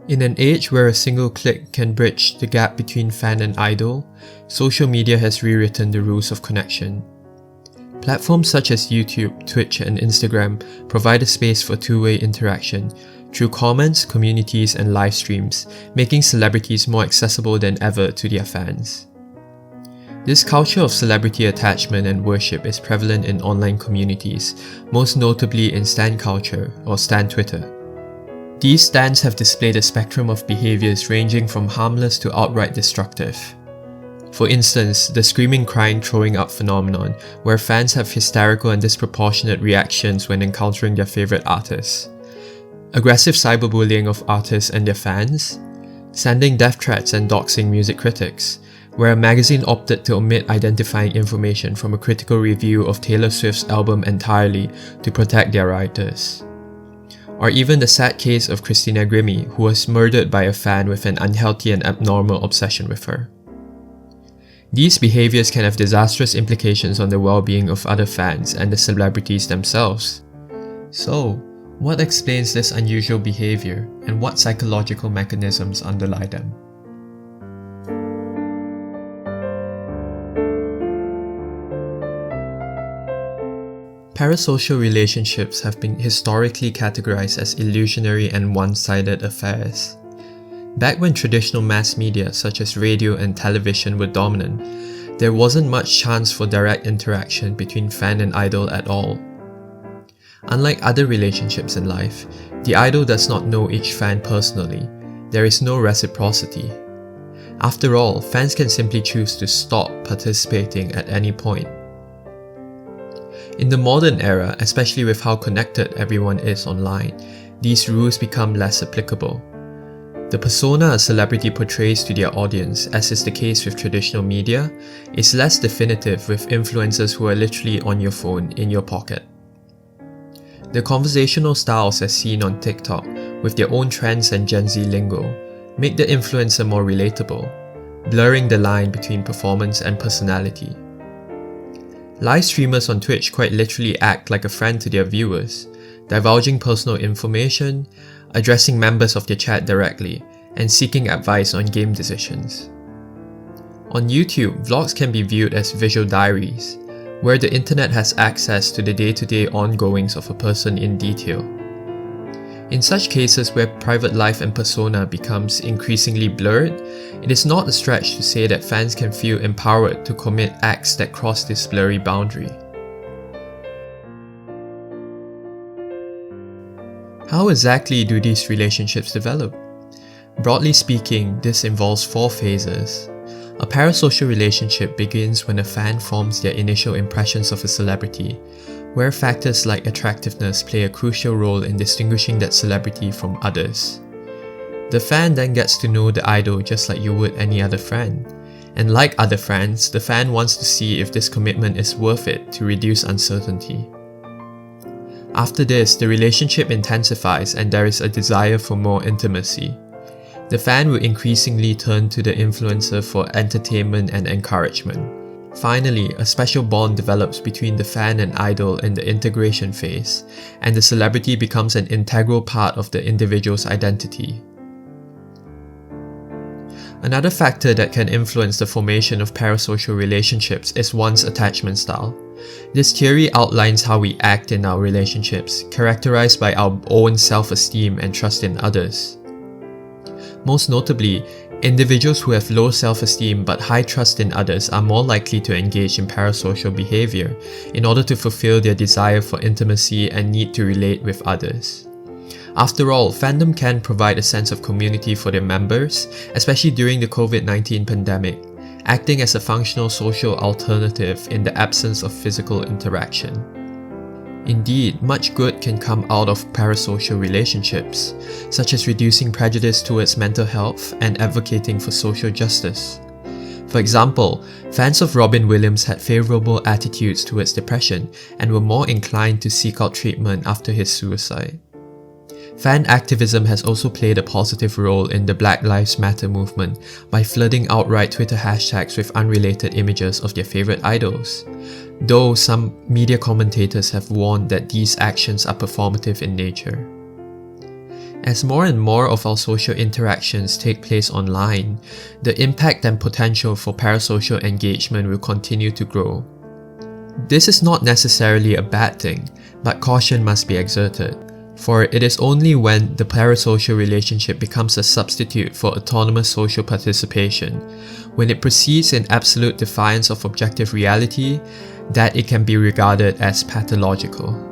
In an age where a single click can bridge the gap between fan and idol, social media has rewritten the rules of connection. Platforms such as YouTube, Twitch, and Instagram provide a space for two-way interaction through comments, communities, and live streams, making celebrities more accessible than ever to their fans. This culture of celebrity attachment and worship is prevalent in online communities, most notably in stan culture or stan Twitter. These stans have displayed a spectrum of behaviors ranging from harmless to outright destructive. For instance, the screaming, crying, throwing up phenomenon, where fans have hysterical and disproportionate reactions when encountering their favorite artists. Aggressive cyberbullying of artists and their fans. Sending death threats and doxing music critics, where a magazine opted to omit identifying information from a critical review of Taylor Swift's album entirely to protect their writers. Or even the sad case of Christina Grimmie, who was murdered by a fan with an unhealthy and abnormal obsession with her. These behaviors can have disastrous implications on the well-being of other fans and the celebrities themselves. So, what explains this unusual behavior, and what psychological mechanisms underlie them? Parasocial relationships have been historically categorized as illusionary and one-sided affairs. Back when traditional mass media such as radio and television were dominant, there wasn't much chance for direct interaction between fan and idol at all. Unlike other relationships in life, the idol does not know each fan personally. There is no reciprocity. After all, fans can simply choose to stop participating at any point. In the modern era, especially with how connected everyone is online, these rules become less applicable. The persona a celebrity portrays to their audience, as is the case with traditional media, is less definitive with influencers who are literally on your phone, in your pocket. The conversational styles as seen on TikTok, with their own trends and Gen Z lingo, make the influencer more relatable, blurring the line between performance and personality. Live streamers on Twitch quite literally act like a friend to their viewers, divulging personal information, addressing members of their chat directly, and seeking advice on game decisions. On YouTube, vlogs can be viewed as visual diaries, where the internet has access to the day-to-day ongoings of a person in detail. In such cases where private life and persona becomes increasingly blurred, it is not a stretch to say that fans can feel empowered to commit acts that cross this blurry boundary. How exactly do these relationships develop? Broadly speaking, this involves 4 phases. A parasocial relationship begins when a fan forms their initial impressions of a celebrity, where factors like attractiveness play a crucial role in distinguishing that celebrity from others. The fan then gets to know the idol just like you would any other friend, and like other friends, the fan wants to see if this commitment is worth it to reduce uncertainty. After this, the relationship intensifies and there is a desire for more intimacy. The fan will increasingly turn to the influencer for entertainment and encouragement. Finally, a special bond develops between the fan and idol in the integration phase, and the celebrity becomes an integral part of the individual's identity. Another factor that can influence the formation of parasocial relationships is one's attachment style. This theory outlines how we act in our relationships, characterized by our own self-esteem and trust in others. Most notably, individuals who have low self-esteem but high trust in others are more likely to engage in parasocial behavior in order to fulfill their desire for intimacy and need to relate with others. After all, fandom can provide a sense of community for their members, especially during the COVID-19 pandemic, acting as a functional social alternative in the absence of physical interaction. Indeed, much good can come out of parasocial relationships, such as reducing prejudice towards mental health and advocating for social justice. For example, fans of Robin Williams had favorable attitudes towards depression and were more inclined to seek out treatment after his suicide. Fan activism has also played a positive role in the Black Lives Matter movement by flooding outright Twitter hashtags with unrelated images of their favorite idols, though some media commentators have warned that these actions are performative in nature. As more and more of our social interactions take place online, the impact and potential for parasocial engagement will continue to grow. This is not necessarily a bad thing, but caution must be exerted, for it is only when the parasocial relationship becomes a substitute for autonomous social participation, when it proceeds in absolute defiance of objective reality, that it can be regarded as pathological.